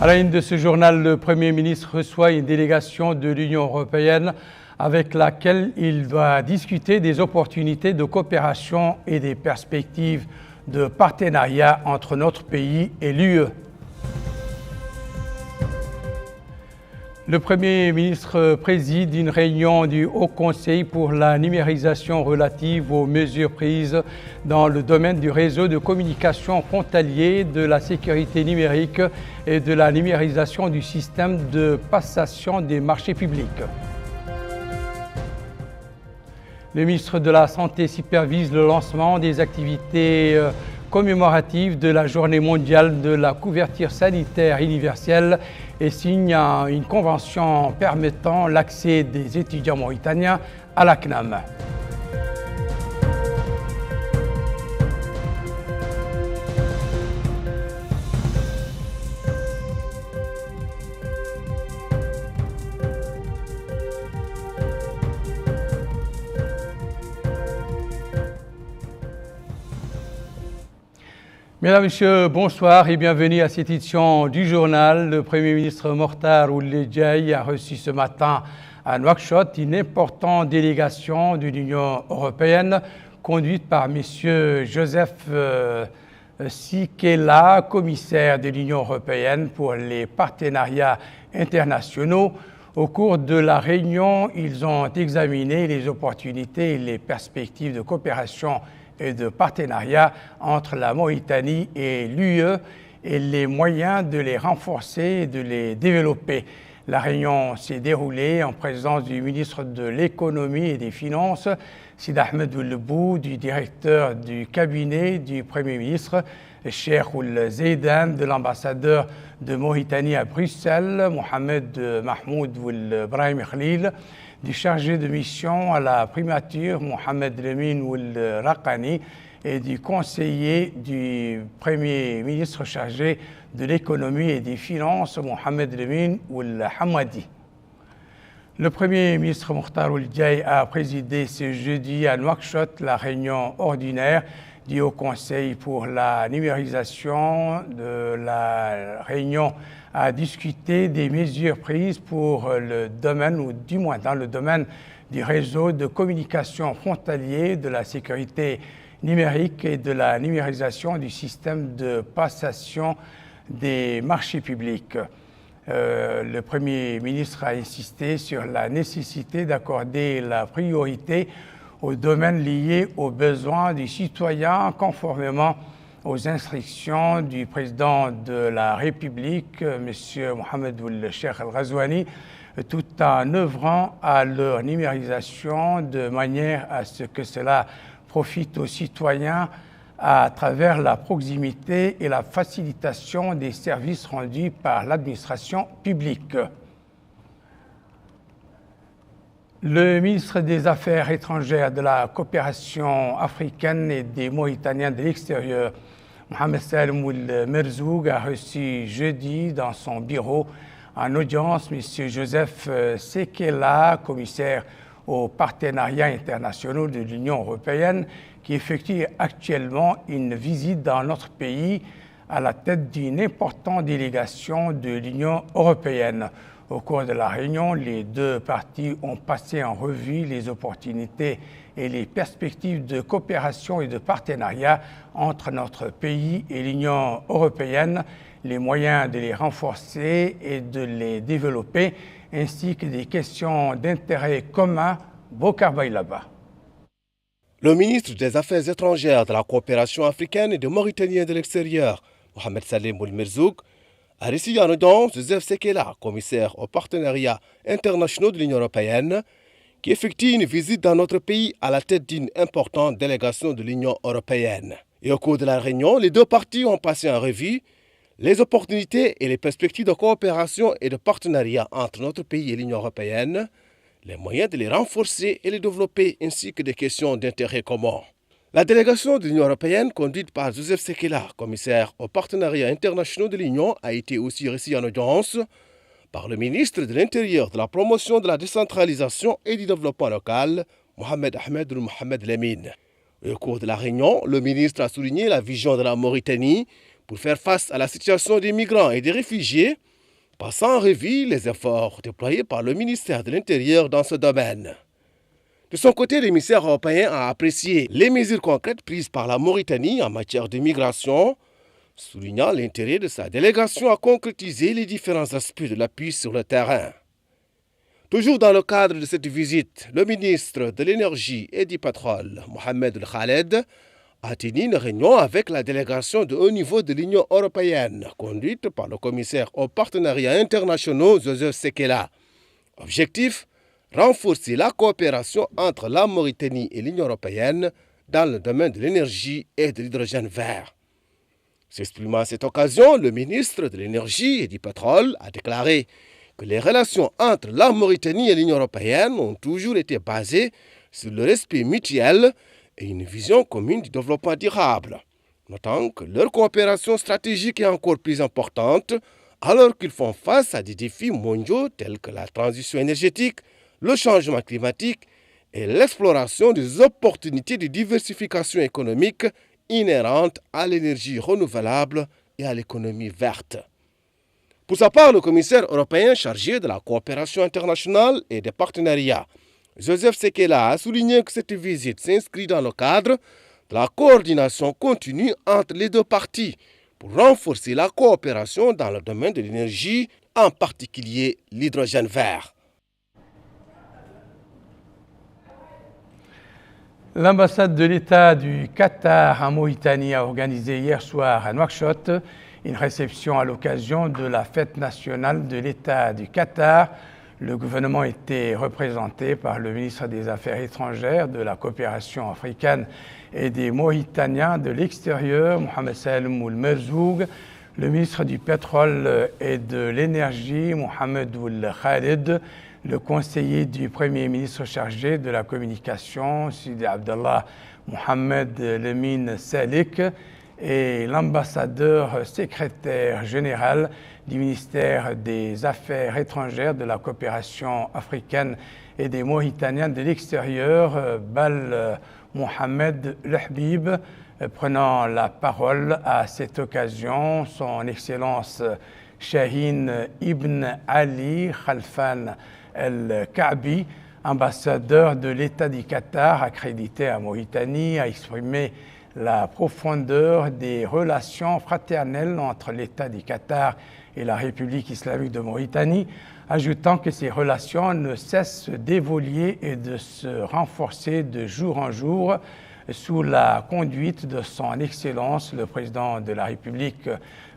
À la une de ce journal, le Premier ministre reçoit une délégation de l'Union européenne avec laquelle il va discuter des opportunités de coopération et des perspectives de partenariat entre notre pays et l'UE. Le Premier ministre préside une réunion du Haut Conseil pour la numérisation relative aux mesures prises dans le domaine du réseau de communication frontalier, de la sécurité numérique et de la numérisation du système de passation des marchés publics. Le ministre de la Santé supervise le lancement des activités commémoratives de la Journée mondiale de la couverture sanitaire universelle et signe une convention permettant l'accès des étudiants mauritaniens à la CNAM. Mesdames, Messieurs, bonsoir et bienvenue à cette édition du journal. Le Premier ministre Mortar Ould Djaï a reçu ce matin à Nouakchott une importante délégation de l'Union européenne conduite par M. Joseph Sikela, commissaire de l'Union européenne pour les partenariats internationaux. Au cours de la réunion, ils ont examiné les opportunités et les perspectives de coopération et de partenariat entre la Mauritanie et l'UE et les moyens de les renforcer et de les développer. La réunion s'est déroulée en présence du ministre de l'Économie et des Finances, Sid Ahmed Ould Bou, du directeur du cabinet du Premier ministre, Cheikh Ould Zeidan, de l'ambassadeur de Mauritanie à Bruxelles, Mohamed Mahmoud Ould Brahim Khalil, du chargé de mission à la primature, Mohamed Lemine Ould Raqani, et du conseiller du Premier ministre chargé de l'économie et des finances, Mohamed Lemine Ould Hamadi. Le Premier ministre Mortar Ould Djaï a présidé ce jeudi à Nouakchott la réunion ordinaire du Haut Conseil pour la numérisation. De la réunion a discuté des mesures prises pour le domaine, ou du moins dans le domaine du réseau de communication frontalier, de la sécurité numérique et de la numérisation du système de passation des marchés publics. Le Premier ministre a insisté sur la nécessité d'accorder la priorité aux domaines liés aux besoins des citoyens conformément aux instructions du président de la République, M. Mohamed Ould Cheikh Al Ghazouani, tout en œuvrant à leur numérisation de manière à ce que cela profite aux citoyens à travers la proximité et la facilitation des services rendus par l'administration publique. Le ministre des Affaires étrangères, de la coopération africaine et des Mauritaniens de l'extérieur, Mohamed Salem Ould Merzoug, a reçu jeudi dans son bureau en audience M. Joseph Sikela, commissaire aux partenariats internationaux de l'Union européenne, qui effectue actuellement une visite dans notre pays à la tête d'une importante délégation de l'Union européenne. Au cours de la réunion, les deux parties ont passé en revue les opportunités et les perspectives de coopération et de partenariat entre notre pays et l'Union européenne, les moyens de les renforcer et de les développer, ainsi que des questions d'intérêt commun. Bokar Baylaba. Le ministre des Affaires étrangères, de la coopération africaine et des Mauritaniens de l'extérieur, Mohamed Salem Ould Merzoug, a reçu en audience Joseph Sikela, commissaire aux partenariats internationaux de l'Union européenne, qui effectue une visite dans notre pays à la tête d'une importante délégation de l'Union européenne. Et au cours de la réunion, les deux parties ont passé en revue les opportunités et les perspectives de coopération et de partenariat entre notre pays et l'Union européenne, les moyens de les renforcer et les développer, ainsi que des questions d'intérêt commun. La délégation de l'Union européenne, conduite par Joseph Sikela, commissaire aux partenariats internationaux de l'Union, a été aussi reçue en audience par le ministre de l'Intérieur, de la promotion de la décentralisation et du développement local, Mohamed Ahmed Mohamed Lemine. Au cours de la réunion, le ministre a souligné la vision de la Mauritanie pour faire face à la situation des migrants et des réfugiés passant en revue les efforts déployés par le ministère de l'Intérieur dans ce domaine. De son côté, l'émissaire européen a apprécié les mesures concrètes prises par la Mauritanie en matière de migration, soulignant l'intérêt de sa délégation à concrétiser les différents aspects de l'appui sur le terrain. Toujours dans le cadre de cette visite, le ministre de l'Énergie et du Pétrole, Mohamed El Khaled, a tenu une réunion avec la délégation de haut niveau de l'Union européenne, conduite par le commissaire aux partenariats internationaux, Joseph Sekela. Objectif: renforcer la coopération entre la Mauritanie et l'Union européenne dans le domaine de l'énergie et de l'hydrogène vert. S'exprimant à cette occasion, le ministre de l'Énergie et du Pétrole a déclaré que les relations entre la Mauritanie et l'Union européenne ont toujours été basées sur le respect mutuel et une vision commune du développement durable, notant que leur coopération stratégique est encore plus importante alors qu'ils font face à des défis mondiaux tels que la transition énergétique, le changement climatique et l'exploration des opportunités de diversification économique inhérentes à l'énergie renouvelable et à l'économie verte. Pour sa part, le commissaire européen chargé de la coopération internationale et des partenariats, Joseph Sekela, a souligné que cette visite s'inscrit dans le cadre de la coordination continue entre les deux parties pour renforcer la coopération dans le domaine de l'énergie, en particulier l'hydrogène vert. L'ambassade de l'État du Qatar en Mauritanie a organisé hier soir à Nouakchott une réception à l'occasion de la fête nationale de l'État du Qatar. Le gouvernement était représenté par le ministre des Affaires étrangères, de la coopération africaine et des Mauritaniens de l'extérieur, Mohamed Salem Ould Merzoug, le ministre du Pétrole et de l'Énergie, Mohamed Ould Khaled, le conseiller du Premier ministre chargé de la communication, Sidi Abdallah Mohamed Lemine Salik, et l'ambassadeur secrétaire général du ministère des Affaires étrangères, de la coopération africaine et des Mauritaniens de l'extérieur, Bal Mohamed Lehbib. Prenant la parole à cette occasion, son Excellence Shahin Ibn Ali Khalfan El-Ka'bi, ambassadeur de l'État du Qatar accrédité à Mauritanie, a exprimé la profondeur des relations fraternelles entre l'État du Qatar et la République islamique de Mauritanie, ajoutant que ces relations ne cessent d'évoluer et de se renforcer de jour en jour sous la conduite de son Excellence le Président de la République,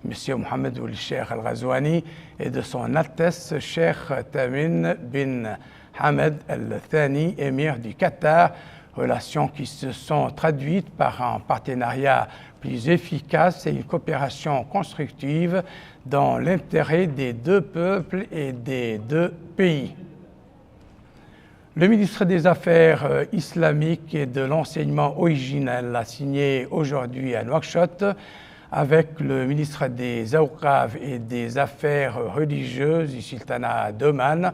M. Mohamed Ould Cheikh Al-Ghazouani, et de son Altesse Cheikh Tamim bin Hamad Al-Thani, émir du Qatar, relations qui se sont traduites par un partenariat plus efficace et une coopération constructive dans l'intérêt des deux peuples et des deux pays. Le ministre des Affaires islamiques et de l'enseignement originel a signé aujourd'hui à Nouakchott avec le ministre des Awqaf et des Affaires religieuses du sultanat d'Oman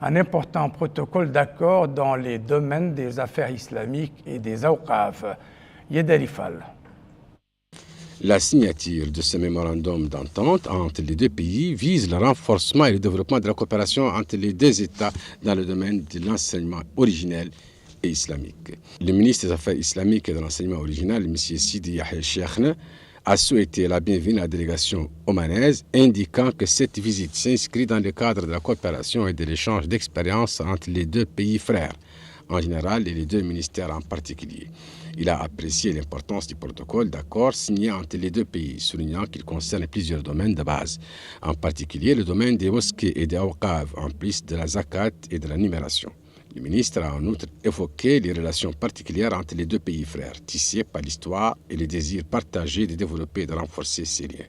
un important protocole d'accord dans les domaines des affaires islamiques et des Awqaf. Yed Alifal. La signature de ce mémorandum d'entente entre les deux pays vise le renforcement et le développement de la coopération entre les deux États dans le domaine de l'enseignement originel et islamique. Le ministre des Affaires islamiques et de l'enseignement original, M. Sidi Yahya Cheikhna, a souhaité la bienvenue à la délégation omanaise, indiquant que cette visite s'inscrit dans le cadre de la coopération et de l'échange d'expériences entre les deux pays frères, en général, et les deux ministères en particulier. Il a apprécié l'importance du protocole d'accord signé entre les deux pays, soulignant qu'il concerne plusieurs domaines de base, en particulier le domaine des mosquées et des awqaf, en plus de la zakat et de la numération. Le ministre a en outre évoqué les relations particulières entre les deux pays frères, tissées par l'histoire et le désir partagé de développer et de renforcer ces liens.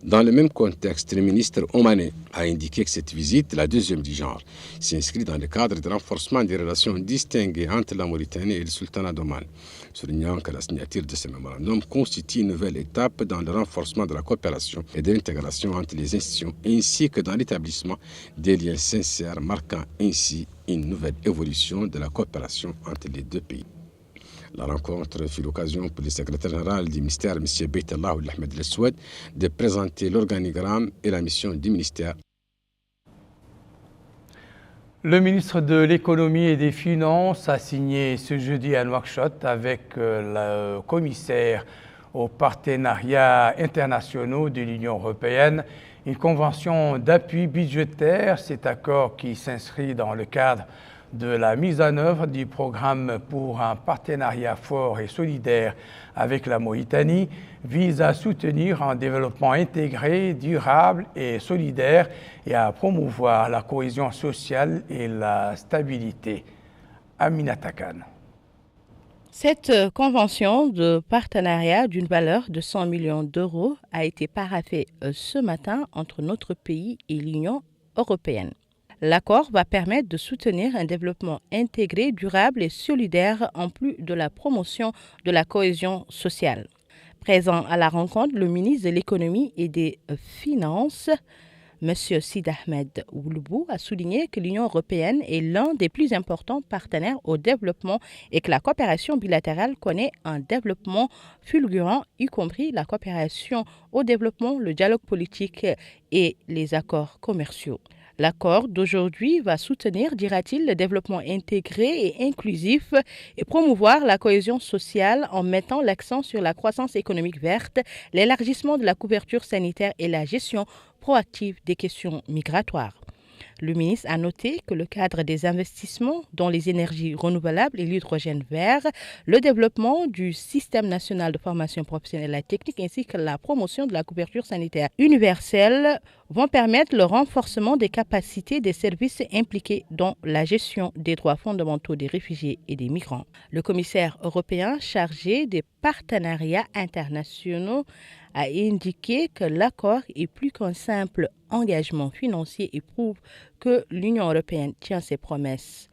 Dans le même contexte, le ministre omanais a indiqué que cette visite, la deuxième du genre, s'inscrit dans le cadre de renforcement des relations distinguées entre la Mauritanie et le sultanat d'Oman, soulignant que la signature de ce mémorandum constitue une nouvelle étape dans le renforcement de la coopération et de l'intégration entre les institutions, ainsi que dans l'établissement des liens sincères, marquant ainsi une nouvelle évolution de la coopération entre les deux pays. La rencontre fut l'occasion pour le secrétaire général du ministère, M. Beit Allah Ould Ahmed El Soued, de présenter l'organigramme et la mission du ministère. Le ministre de l'Économie et des Finances a signé ce jeudi à Nouakchott avec le commissaire aux partenariats internationaux de l'Union européenne une convention d'appui budgétaire. Cet accord qui s'inscrit dans le cadre de la mise en œuvre du programme pour un partenariat fort et solidaire avec la Mauritanie vise à soutenir un développement intégré, durable et solidaire et à promouvoir la cohésion sociale et la stabilité. Aminata Khan. Cette convention de partenariat d'une valeur de 100 millions d'euros a été paraphée ce matin entre notre pays et l'Union européenne. L'accord va permettre de soutenir un développement intégré, durable et solidaire en plus de la promotion de la cohésion sociale. Présent à la rencontre, le ministre de l'Économie et des Finances, M. Sid Ahmed Ouloubou, a souligné que l'Union européenne est l'un des plus importants partenaires au développement et que la coopération bilatérale connaît un développement fulgurant, y compris la coopération au développement, le dialogue politique et les accords commerciaux. L'accord d'aujourd'hui va soutenir, dira-t-il, le développement intégré et inclusif et promouvoir la cohésion sociale en mettant l'accent sur la croissance économique verte, l'élargissement de la couverture sanitaire et la gestion proactive des questions migratoires. Le ministre a noté que le cadre des investissements dans les énergies renouvelables et l'hydrogène vert, le développement du système national de formation professionnelle et technique ainsi que la promotion de la couverture sanitaire universelle vont permettre le renforcement des capacités des services impliqués dans la gestion des droits fondamentaux des réfugiés et des migrants. Le commissaire européen chargé des partenariats internationaux a indiqué que l'accord est plus qu'un simple engagement financier et prouve que l'Union européenne tient ses promesses.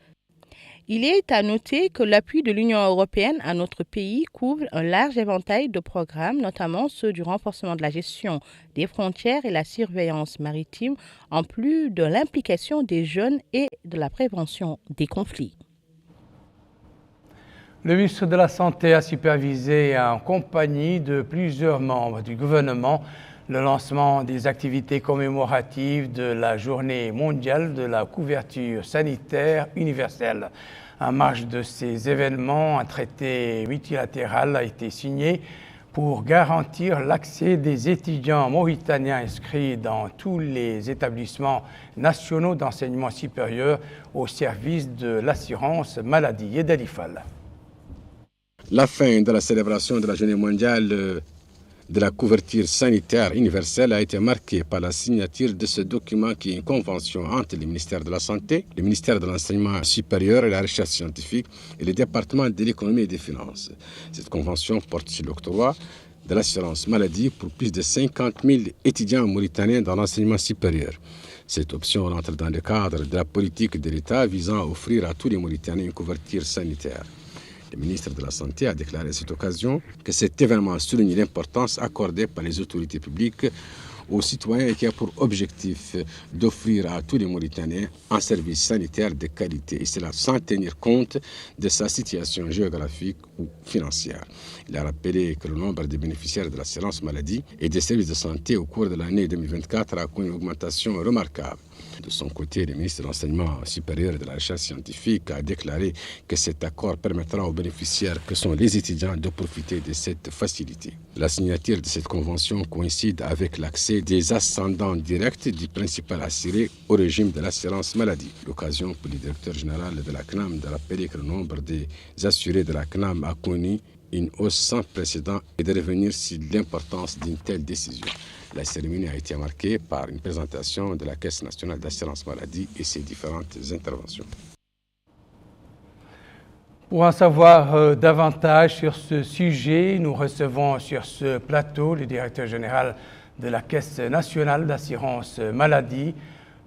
Il est à noter que l'appui de l'Union européenne à notre pays couvre un large éventail de programmes, notamment ceux du renforcement de la gestion des frontières et la surveillance maritime, en plus de l'implication des jeunes et de la prévention des conflits. Le ministre de la Santé a supervisé en compagnie de plusieurs membres du gouvernement le lancement des activités commémoratives de la Journée mondiale de la couverture sanitaire universelle. En marge de ces événements, un traité multilatéral a été signé pour garantir l'accès des étudiants mauritaniens inscrits dans tous les établissements nationaux d'enseignement supérieur au service de l'assurance maladie et d'Alifal. La fin de la célébration de la Journée mondiale de la couverture sanitaire universelle a été marquée par la signature de ce document qui est une convention entre le ministère de la Santé, le ministère de l'Enseignement supérieur et la Recherche scientifique et le département de l'Économie et des Finances. Cette convention porte sur l'octroi de l'assurance maladie pour plus de 50 000 étudiants mauritaniens dans l'enseignement supérieur. Cette option rentre dans le cadre de la politique de l'État visant à offrir à tous les Mauritaniens une couverture sanitaire. Le ministre de la Santé a déclaré à cette occasion que cet événement souligne l'importance accordée par les autorités publiques aux citoyens et qui a pour objectif d'offrir à tous les Mauritaniens un service sanitaire de qualité, et cela sans tenir compte de sa situation géographique ou financière. Il a rappelé que le nombre de bénéficiaires de l'assurance maladie et des services de santé au cours de l'année 2024 a connu une augmentation remarquable. De son côté, le ministre de l'Enseignement supérieur et de la Recherche scientifique a déclaré que cet accord permettra aux bénéficiaires que sont les étudiants de profiter de cette facilité. La signature de cette convention coïncide avec l'accès des ascendants directs du principal assuré au régime de l'assurance maladie. L'occasion pour le directeur général de la CNAM de rappeler que le nombre des assurés de la CNAM a connu une hausse sans précédent et de revenir sur l'importance d'une telle décision. La cérémonie a été marquée par une présentation de la Caisse nationale d'assurance maladie et ses différentes interventions. Pour en savoir davantage sur ce sujet, nous recevons sur ce plateau le directeur général de la Caisse nationale d'assurance maladie.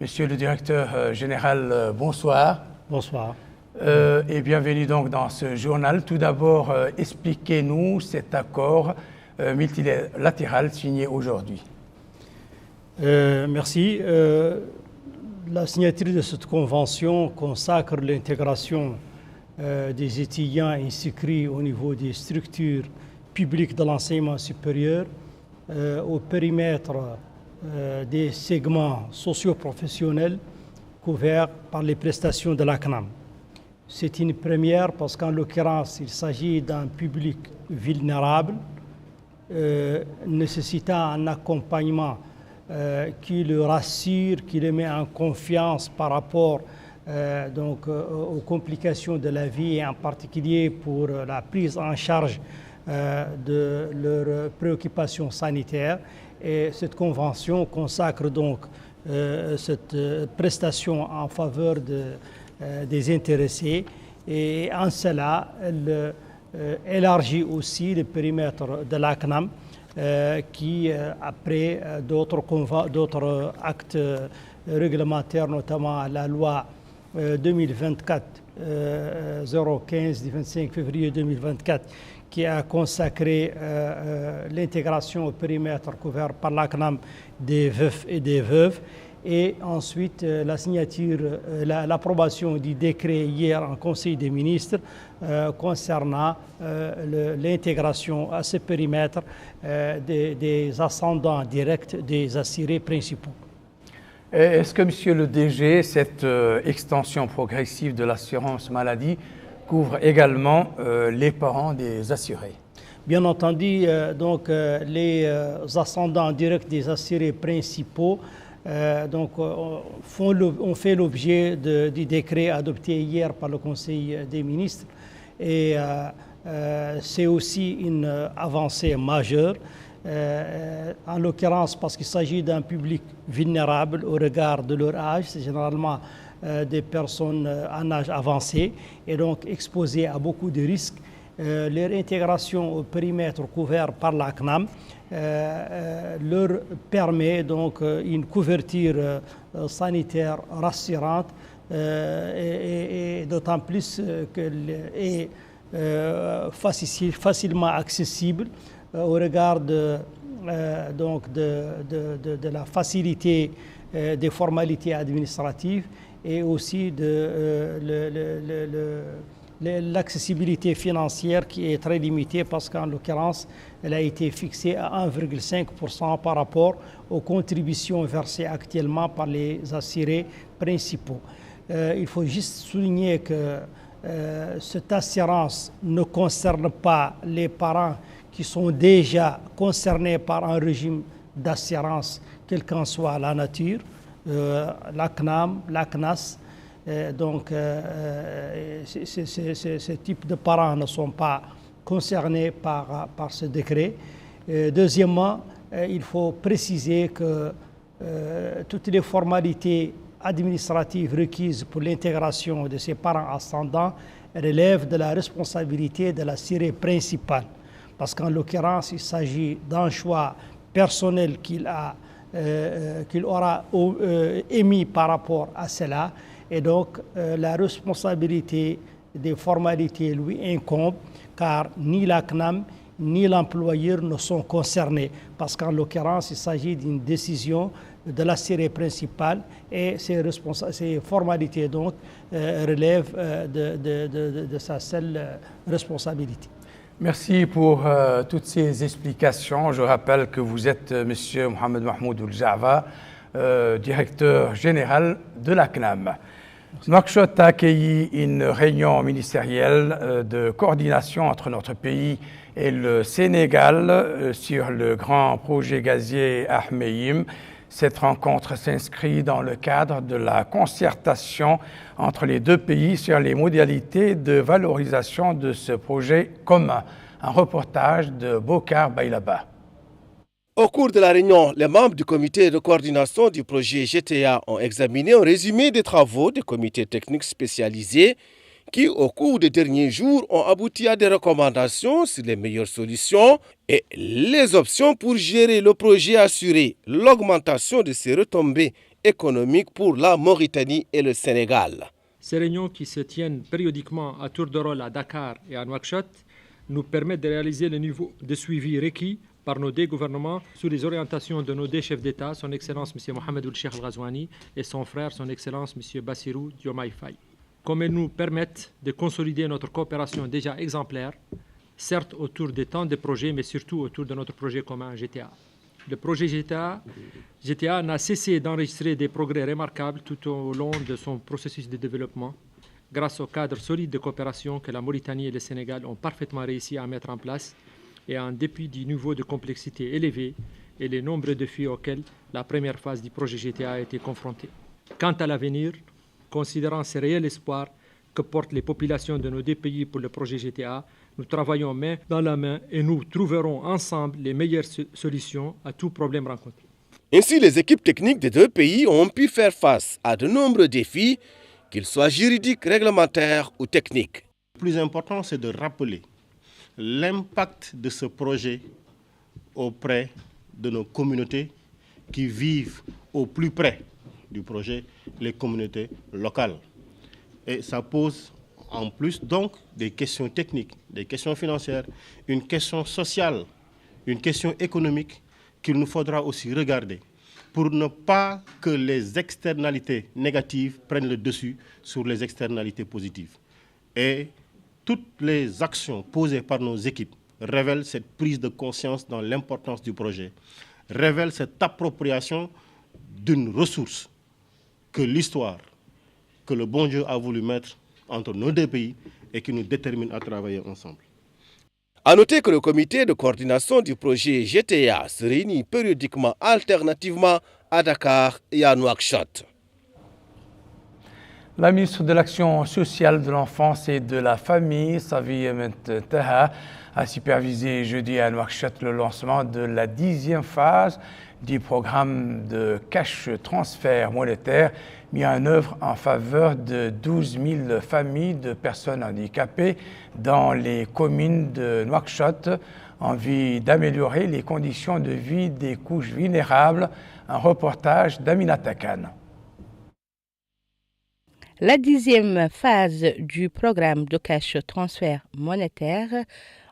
Monsieur le directeur général, bonsoir. Bonsoir. Et bienvenue donc dans ce journal. Tout d'abord, expliquez-nous cet accord multilatéral signé aujourd'hui. Merci. La signature de cette convention consacre l'intégration des étudiants inscrits au niveau des structures publiques de l'enseignement supérieur au périmètre des segments socio-professionnels couverts par les prestations de la CNAM. C'est une première parce qu'en l'occurrence, il s'agit d'un public vulnérable, nécessitant un accompagnement qui le rassure, qui le met en confiance par rapport aux complications de la vie et en particulier pour la prise en charge de leurs préoccupations sanitaires. Et cette convention consacre donc cette prestation en faveur des intéressés et en cela, elle élargit aussi le périmètre de la CNAM qui, après d'autres actes réglementaires, notamment la loi 2024-015 du 25 février 2024, qui a consacré l'intégration au périmètre couvert par la CNAM des veufs et des veuves. Et ensuite, la signature, l'approbation du décret hier en Conseil des ministres concernant l'intégration à ce périmètre des ascendants directs des assurés principaux. Est-ce que, Monsieur le DG, cette extension progressive de l'assurance maladie couvre également les parents des assurés? Bien entendu, les ascendants directs des assurés principaux ont fait l'objet du décret adopté hier par le Conseil des ministres et c'est aussi une avancée majeure, en l'occurrence parce qu'il s'agit d'un public vulnérable au regard de leur âge, c'est généralement des personnes en âge avancé et donc exposées à beaucoup de risques. Leur intégration au périmètre couvert par la CNAM leur permet donc une couverture sanitaire rassurante et d'autant plus qu'elle est facilement accessible au regard de la facilité des formalités administratives et aussi de l'accessibilité financière qui est très limitée parce qu'en l'occurrence, elle a été fixée à 1,5% par rapport aux contributions versées actuellement par les assurés principaux. Il faut juste souligner que cette assurance ne concerne pas les parents qui sont déjà concernés par un régime d'assurance, quelle qu'en soit la nature, la CNAM, la CNAS. Ce type de parents ne sont pas concernés par ce décret. Deuxièmement, il faut préciser que toutes les formalités administratives requises pour l'intégration de ces parents ascendants relèvent de la responsabilité de l'assuré principal. Parce qu'en l'occurrence, il s'agit d'un choix personnel qu'il aura émis par rapport à cela. Et donc, la responsabilité des formalités lui incombe, car ni la CNAM ni l'employeur ne sont concernés, parce qu'en l'occurrence, il s'agit d'une décision de l'assuré principal et ces formalités donc relèvent de sa seule responsabilité. Merci pour toutes ces explications. Je rappelle que vous êtes M. Mohamed Mahmoud Oul-Java, directeur général de la CNAM. Nouakchott a accueilli une réunion ministérielle de coordination entre notre pays et le Sénégal sur le grand projet gazier Ahmeyim. Cette rencontre s'inscrit dans le cadre de la concertation entre les deux pays sur les modalités de valorisation de ce projet commun. Un reportage de Bokar Bailaba. Au cours de la réunion, les membres du comité de coordination du projet GTA ont examiné un résumé des travaux des comités techniques spécialisés qui, au cours des derniers jours, ont abouti à des recommandations sur les meilleures solutions et les options pour gérer le projet, assurer l'augmentation de ses retombées économiques pour la Mauritanie et le Sénégal. Ces réunions qui se tiennent périodiquement à tour de rôle à Dakar et à Nouakchott nous permettent de réaliser le niveau de suivi requis par nos deux gouvernements sous les orientations de nos deux chefs d'État, son Excellence M. Mohamed Ould-Cheikh Al-Ghazouani et son frère, son Excellence M. Bassirou Diomaye Faye. Comme elles nous permettent de consolider notre coopération déjà exemplaire, certes autour des temps de projets, mais surtout autour de notre projet commun GTA. le projet GTA n'a cessé d'enregistrer des progrès remarquables tout au long de son processus de développement, grâce au cadre solide de coopération que la Mauritanie et le Sénégal ont parfaitement réussi à mettre en place et en dépit du niveau de complexité élevé et les nombreux défis auxquels la première phase du projet GTA a été confrontée. Quant à l'avenir, considérant ces réels espoirs que portent les populations de nos deux pays pour le projet GTA, nous travaillons main dans la main et nous trouverons ensemble les meilleures solutions à tout problème rencontré. Ainsi, les équipes techniques des deux pays ont pu faire face à de nombreux défis, qu'ils soient juridiques, réglementaires ou techniques. Le plus important, c'est de rappeler l'impact de ce projet auprès de nos communautés qui vivent au plus près du projet, les communautés locales. Et ça pose en plus donc des questions techniques, des questions financières, une question sociale, une question économique qu'il nous faudra aussi regarder pour ne pas que les externalités négatives prennent le dessus sur les externalités positives. Et toutes les actions posées par nos équipes révèlent cette prise de conscience dans l'importance du projet, révèlent cette appropriation d'une ressource que l'histoire, que le bon Dieu a voulu mettre entre nos deux pays et qui nous détermine à travailler ensemble. A noter que le comité de coordination du projet GTA se réunit périodiquement alternativement à Dakar et à Nouakchott. La ministre de l'Action sociale de l'enfance et de la famille, Safié Ment Taha, a supervisé jeudi à Nouakchott le lancement de la 10e phase du programme de cash transfert monétaire mis en œuvre en faveur de 12 000 familles de personnes handicapées dans les communes de Nouakchott en vue d'améliorer les conditions de vie des couches vulnérables. Un reportage d'Aminata Khan. La 10e phase du programme de cash transfert monétaire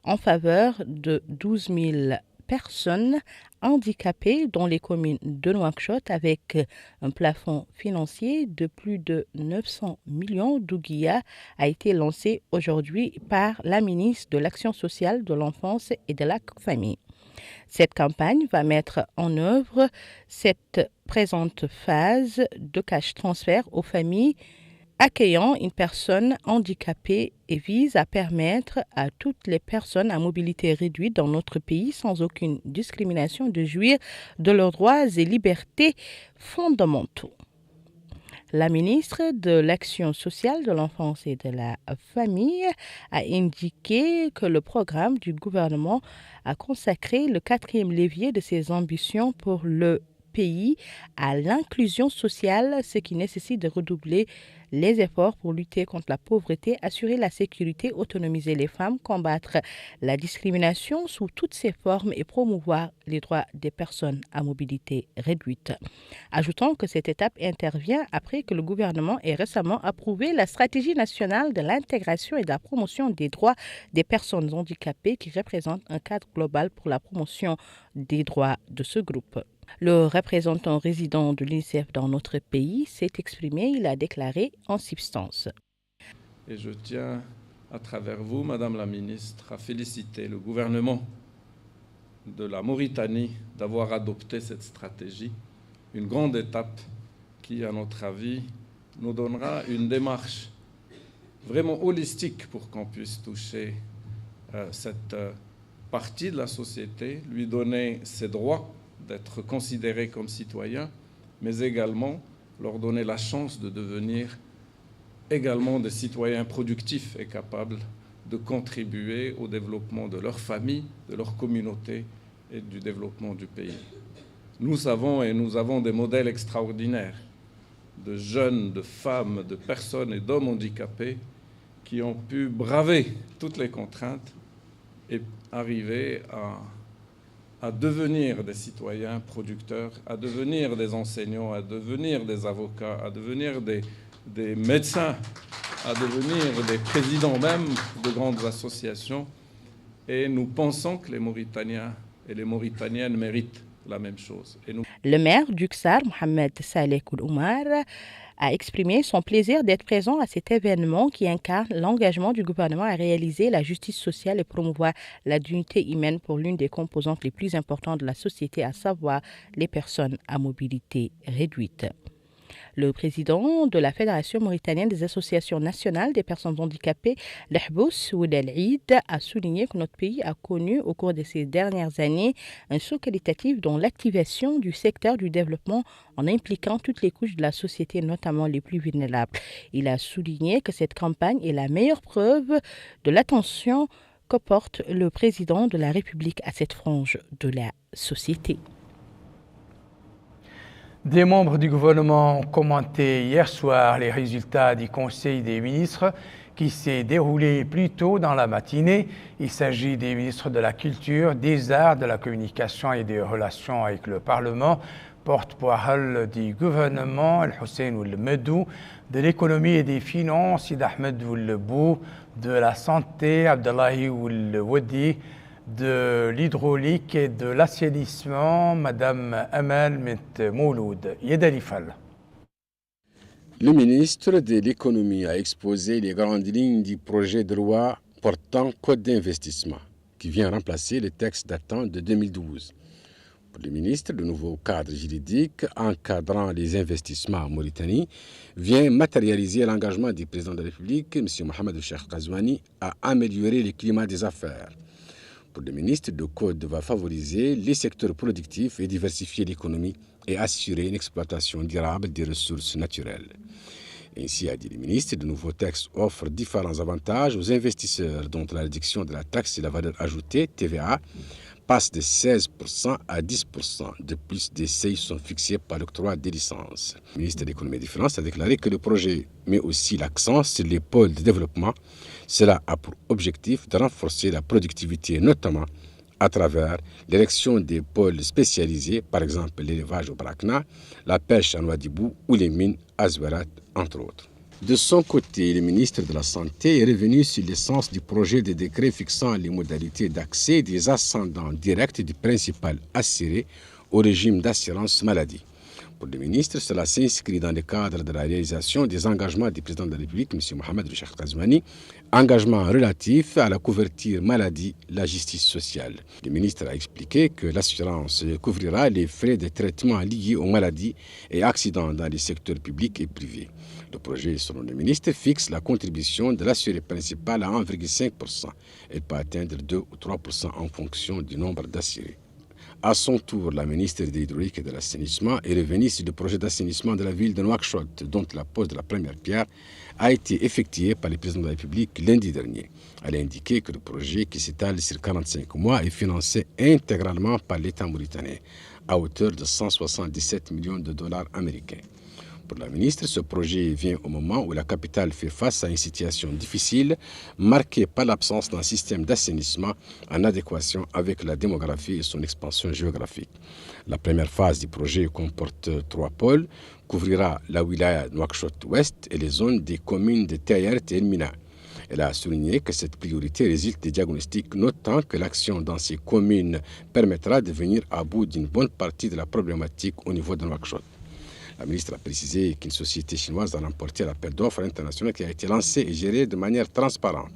en faveur de 12 000 personnes handicapées dans les communes de Nouakchott avec un plafond financier de plus de 900 millions d'ouguiya a été lancée aujourd'hui par la ministre de l'Action sociale de l'enfance et de la famille. Cette campagne va mettre en œuvre cette présente phase de cash transfert aux familles accueillant une personne handicapée et vise à permettre à toutes les personnes à mobilité réduite dans notre pays sans aucune discrimination de jouir de leurs droits et libertés fondamentaux. La ministre de l'Action sociale de l'enfance et de la famille a indiqué que le programme du gouvernement a consacré le 4e levier de ses ambitions pour le pays à l'inclusion sociale, ce qui nécessite de redoubler les efforts pour lutter contre la pauvreté, assurer la sécurité, autonomiser les femmes, combattre la discrimination sous toutes ses formes et promouvoir les droits des personnes à mobilité réduite. Ajoutons que cette étape intervient après que le gouvernement ait récemment approuvé la stratégie nationale de l'intégration et de la promotion des droits des personnes handicapées qui représente un cadre global pour la promotion des droits de ce groupe. Le représentant résident de l'UNICEF dans notre pays s'est exprimé, il a déclaré en substance. Et je tiens, à travers vous, Madame la Ministre, à féliciter le gouvernement de la Mauritanie d'avoir adopté cette stratégie, une grande étape qui, à notre avis, nous donnera une démarche vraiment holistique pour qu'on puisse toucher cette partie de la société, lui donner ses droits d'être considérés comme citoyens, mais également leur donner la chance de devenir également des citoyens productifs et capables de contribuer au développement de leur famille, de leur communauté et du développement du pays. Nous savons et nous avons des modèles extraordinaires de jeunes, de femmes, de personnes et d'hommes handicapés qui ont pu braver toutes les contraintes et arriver à devenir des citoyens producteurs, à devenir des enseignants, à devenir des avocats, à devenir des médecins, à devenir des présidents même de grandes associations. Et nous pensons que les Mauritaniens et les Mauritaniennes méritent la même chose. Le maire d'Uksar, Mohamed Saleh Oumar, a exprimé son plaisir d'être présent à cet événement qui incarne l'engagement du gouvernement à réaliser la justice sociale et promouvoir la dignité humaine pour l'une des composantes les plus importantes de la société, à savoir les personnes à mobilité réduite. Le président de la Fédération mauritanienne des associations nationales des personnes handicapées, Lehbous Ould El Eid, a souligné que notre pays a connu au cours de ces dernières années un saut qualitatif dans l'activation du secteur du développement en impliquant toutes les couches de la société, notamment les plus vulnérables. Il a souligné que cette campagne est la meilleure preuve de l'attention que porte le président de la République à cette frange de la société. Des membres du gouvernement ont commenté hier soir les résultats du Conseil des ministres qui s'est déroulé plus tôt dans la matinée. Il s'agit des ministres de la Culture, des Arts, de la Communication et des Relations avec le Parlement, porte-parole du gouvernement, Al-Hussein Ould Medou, de l'économie et des finances, Sid Ahmed Ould Bou, de la santé, Abdallahi Ould Wadi, de l'hydraulique et de l'assainissement, Madame Amal Mint Mouloud. Yedalifal. Le ministre de l'économie a exposé les grandes lignes du projet de loi portant code d'investissement, qui vient remplacer le texte datant de 2012. Pour le ministre, le nouveau cadre juridique encadrant les investissements en Mauritanie vient matérialiser l'engagement du président de la République, M. Mohamed Cheikh Ghazouani, à améliorer le climat des affaires. Pour le ministre, le code va favoriser les secteurs productifs et diversifier l'économie et assurer une exploitation durable des ressources naturelles. Ainsi, a dit le ministre, de nouveaux textes offrent différents avantages aux investisseurs, dont la réduction de la taxe sur la valeur ajoutée, TVA, passe de 16% à 10%. De plus, des seuils sont fixés par l'octroi des licences. Le ministre de l'Économie et des Finances a déclaré que le projet met aussi l'accent sur les pôles de développement. Cela a pour objectif de renforcer la productivité, notamment à travers l'érection des pôles spécialisés, par exemple l'élevage au Brakna, la pêche à Nouadhibou ou les mines à Zouerat, entre autres. De son côté, le ministre de la Santé est revenu sur l'essence du projet de décret fixant les modalités d'accès des ascendants directs du principal assuré au régime d'assurance maladie. Pour le ministre, cela s'inscrit dans le cadre de la réalisation des engagements du président de la République, M. Mohamed Cheikh Ghazouani, engagements relatifs à la couverture maladie, la justice sociale. Le ministre a expliqué que l'assurance couvrira les frais de traitement liés aux maladies et accidents dans les secteurs publics et privés. Le projet, selon le ministre, fixe la contribution de l'assuré principal à 1,5%. Elle peut atteindre 2 ou 3% en fonction du nombre d'assurés. À son tour, la ministre de l'Hydraulique et de l'Assainissement est revenue sur le projet d'assainissement de la ville de Nouakchott, dont la pose de la première pierre a été effectuée par le président de la République lundi dernier. Elle a indiqué que le projet, qui s'étale sur 45 mois, est financé intégralement par l'État mauritanien, à hauteur de 177 millions de dollars américains. Pour la ministre, ce projet vient au moment où la capitale fait face à une situation difficile, marquée par l'absence d'un système d'assainissement en adéquation avec la démographie et son expansion géographique. La première phase du projet comporte 3 pôles, couvrira la wilaya Nouakchott-Ouest et les zones des communes de Tayert et El-Mina. Elle a souligné que cette priorité résulte des diagnostics, notant que l'action dans ces communes permettra de venir à bout d'une bonne partie de la problématique au niveau de Nouakchott. La ministre a précisé qu'une société chinoise a remporté l'appel d'offres international qui a été lancé et géré de manière transparente.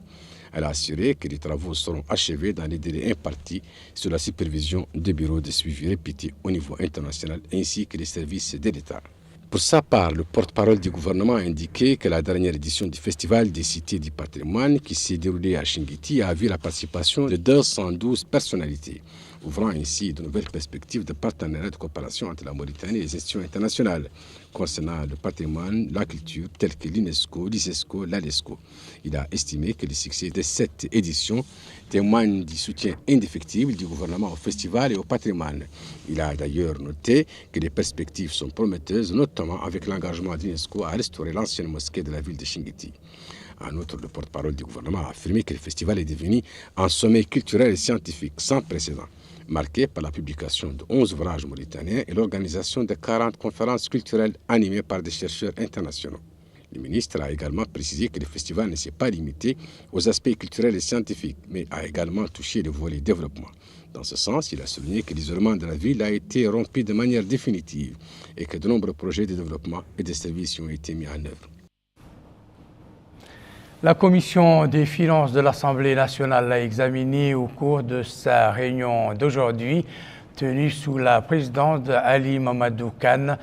Elle a assuré que les travaux seront achevés dans les délais impartis sous la supervision des bureaux de suivi répétés au niveau international ainsi que les services de l'État. Pour sa part, le porte-parole du gouvernement a indiqué que la dernière édition du Festival des cités du patrimoine qui s'est déroulée à Chinguitti a vu la participation de 212 personnalités, ouvrant ainsi de nouvelles perspectives de partenariat et de coopération entre la Mauritanie et les institutions internationales concernant le patrimoine, la culture, tels que l'UNESCO, l'ISESCO, l'ALESCO. Il a estimé que le succès de cette édition témoigne du soutien indéfectible du gouvernement au festival et au patrimoine. Il a d'ailleurs noté que les perspectives sont prometteuses, notamment avec l'engagement de l'UNESCO à restaurer l'ancienne mosquée de la ville de Chinguitti. En outre, le porte-parole du gouvernement a affirmé que le festival est devenu un sommet culturel et scientifique sans précédent, marqué par la publication de 11 ouvrages mauritaniens et l'organisation de 40 conférences culturelles animées par des chercheurs internationaux. Le ministre a également précisé que le festival ne s'est pas limité aux aspects culturels et scientifiques, mais a également touché le volet développement. Dans ce sens, il a souligné que l'isolement de la ville a été rompu de manière définitive et que de nombreux projets de développement et de services ont été mis en œuvre. La Commission des finances de l'Assemblée nationale l'a examiné au cours de sa réunion d'aujourd'hui, tenue sous la présidence d'Ali Mamadou Kane,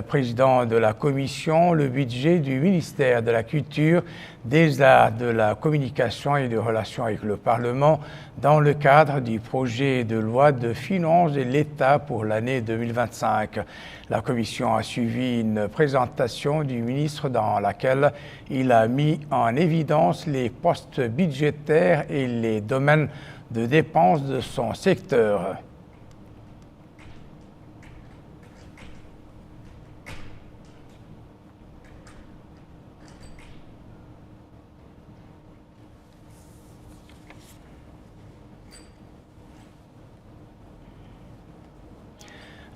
président de la Commission, le budget du ministère de la Culture, des Arts, de la Communication et des Relations avec le Parlement dans le cadre du projet de loi de finances de l'État pour l'année 2025. La Commission a suivi une présentation du ministre dans laquelle il a mis en évidence les postes budgétaires et les domaines de dépenses de son secteur.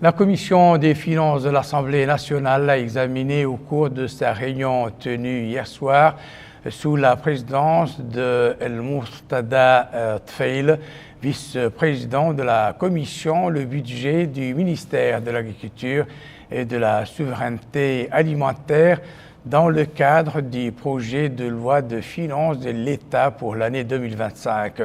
La Commission des finances de l'Assemblée nationale a examiné au cours de sa réunion tenue hier soir sous la présidence de El Mourtada Tfail, vice-président de la Commission, le budget du ministère de l'Agriculture et de la Souveraineté alimentaire dans le cadre du projet de loi de finances de l'État pour l'année 2025.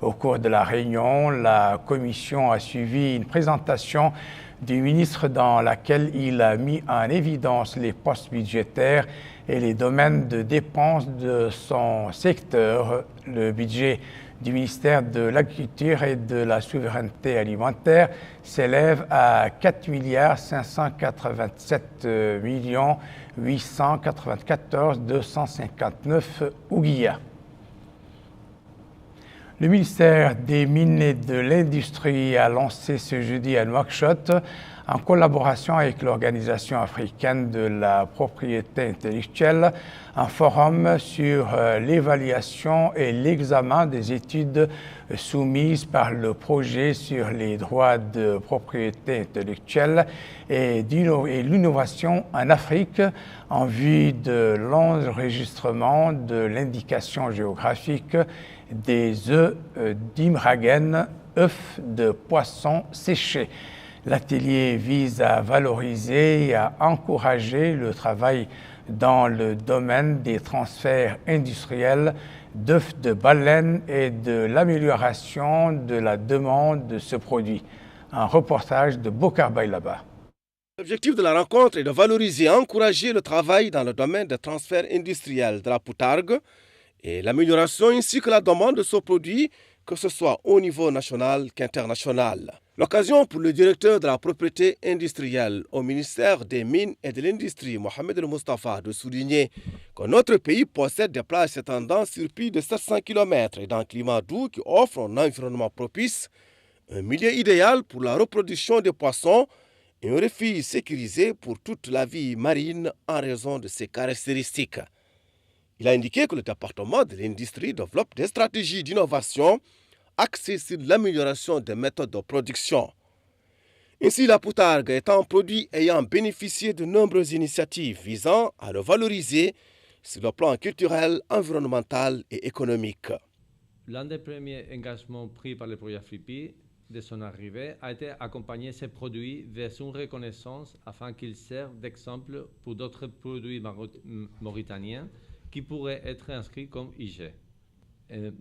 Au cours de la réunion, la Commission a suivi une présentation du ministre dans laquelle il a mis en évidence les postes budgétaires et les domaines de dépenses de son secteur. Le budget du ministère de l'Agriculture et de la Souveraineté alimentaire s'élève à 4 587 894 259 ouguiyas. Le ministère des Mines et de l'Industrie a lancé ce jeudi à Nouakchott, en collaboration avec l'Organisation africaine de la propriété intellectuelle, un forum sur l'évaluation et l'examen des études soumises par le projet sur les droits de propriété intellectuelle et l'innovation en Afrique en vue de l'enregistrement de l'indication géographique des œufs d'Imragen, œufs de poisson séchés. L'atelier vise à valoriser et à encourager le travail dans le domaine des transferts industriels d'œufs de baleine et de l'amélioration de la demande de ce produit. Un reportage de Bokar Baylaba. L'objectif de la rencontre est de valoriser et encourager le travail dans le domaine des transferts industriels de la poutargue et l'amélioration ainsi que la demande de ce produit, que ce soit au niveau national qu'international. L'occasion pour le directeur de la propriété industrielle au ministère des Mines et de l'Industrie, Mohamed El Moustapha, de souligner que notre pays possède des plages s'étendant sur plus de 700 km et d'un climat doux qui offre un environnement propice, un milieu idéal pour la reproduction des poissons et un refuge sécurisé pour toute la vie marine en raison de ses caractéristiques. Il a indiqué que le département de l'industrie développe des stratégies d'innovation axées sur l'amélioration des méthodes de production. Ainsi, la poutargue est un produit ayant bénéficié de nombreuses initiatives visant à le valoriser sur le plan culturel, environnemental et économique. L'un des premiers engagements pris par le projet Fripi de son arrivée a été d'accompagner ces produits vers une reconnaissance afin qu'ils servent d'exemple pour d'autres produits mauritaniens qui pourraient être inscrits comme IG.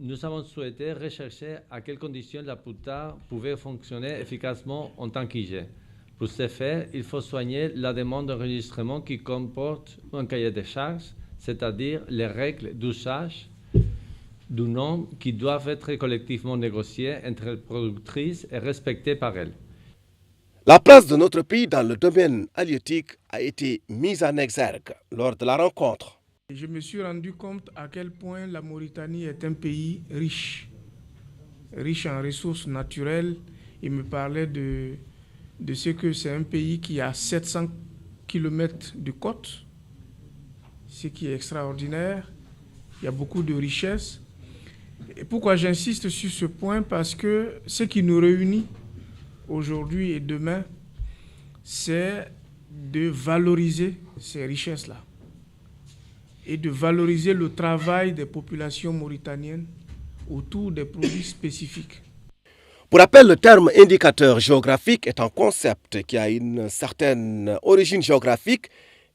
Nous avons souhaité rechercher à quelles conditions la poutargue pouvait fonctionner efficacement en tant qu'IG. Pour ce faire, il faut soigner la demande d'enregistrement qui comporte un cahier de charges, c'est-à-dire les règles d'usage du nom qui doivent être collectivement négociées entre les productrices et respectées par elles. La place de notre pays dans le domaine halieutique a été mise en exergue lors de la rencontre. Je me suis rendu compte à quel point la Mauritanie est un pays riche en ressources naturelles. Il me parlait de ce que c'est un pays qui a 700 km de côte, ce qui est extraordinaire. Il y a beaucoup de richesses. Et pourquoi j'insiste sur ce point? Parce que ce qui nous réunit aujourd'hui et demain, c'est de valoriser ces richesses-là. et de valoriser le travail des populations mauritaniennes autour des produits spécifiques. Pour rappel, le terme indicateur géographique est un concept qui a une certaine origine géographique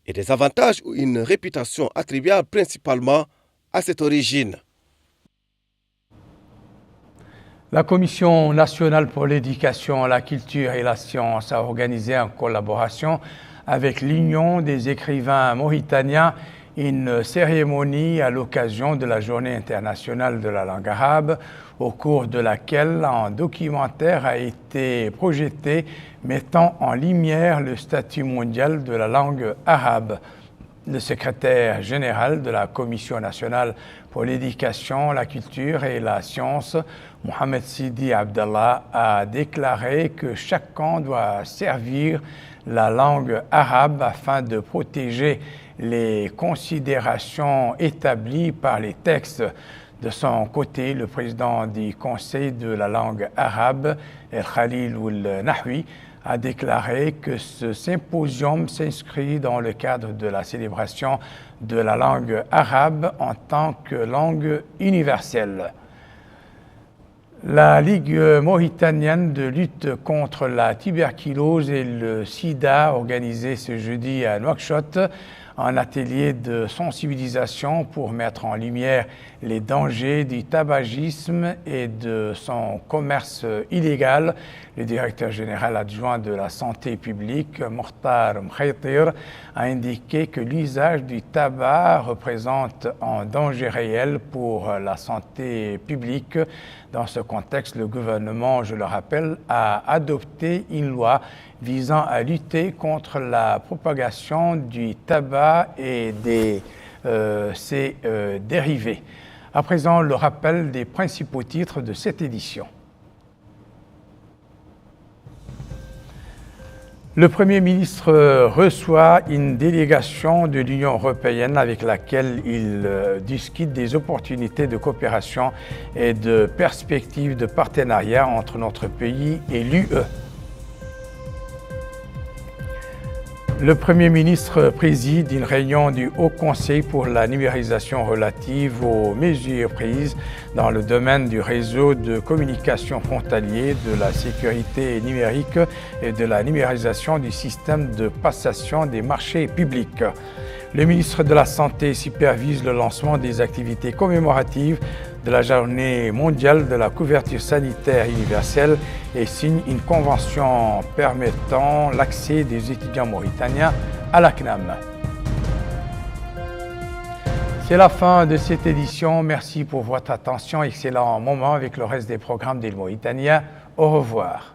et des avantages ou une réputation attribuable principalement à cette origine. La Commission nationale pour l'éducation, la culture et la science a organisé en collaboration avec l'Union des écrivains mauritaniens une cérémonie à l'occasion de la Journée internationale de la langue arabe, au cours de laquelle un documentaire a été projeté mettant en lumière le statut mondial de la langue arabe. Le secrétaire général de la Commission nationale pour l'éducation, la culture et la science, Mohamed Sidi Abdallah, a déclaré que chacun doit servir la langue arabe afin de protéger les considérations établies par les textes. De son côté, le président du Conseil de la langue arabe, El Khalil Ould Nahwi, a déclaré que ce symposium s'inscrit dans le cadre de la célébration de la langue arabe en tant que langue universelle. La Ligue mauritanienne de lutte contre la tuberculose et le sida, organisée ce jeudi à Nouakchott, un atelier de sensibilisation pour mettre en lumière les dangers du tabagisme et de son commerce illégal. Le directeur général adjoint de la santé publique, Mokhtar Mkhaytir, a indiqué que l'usage du tabac représente un danger réel pour la santé publique. Dans ce contexte, le gouvernement, je le rappelle, a adopté une loi visant à lutter contre la propagation du tabac et ses dérivés. À présent, le rappel des principaux titres de cette édition. Le Premier ministre reçoit une délégation de l'Union européenne avec laquelle il discute des opportunités de coopération et de perspectives de partenariat entre notre pays et l'UE. Le Premier ministre préside une réunion du Haut Conseil pour la numérisation relative aux mesures prises dans le domaine du réseau de communication frontalier, de la sécurité numérique et de la numérisation du système de passation des marchés publics. Le ministre de la Santé supervise le lancement des activités commémoratives de la Journée mondiale de la couverture sanitaire universelle et signe une convention permettant l'accès des étudiants mauritaniens à la CNAM. C'est la fin de cette édition. Merci pour votre attention. Excellent moment avec le reste des programmes d'Île Mauritania. Au revoir.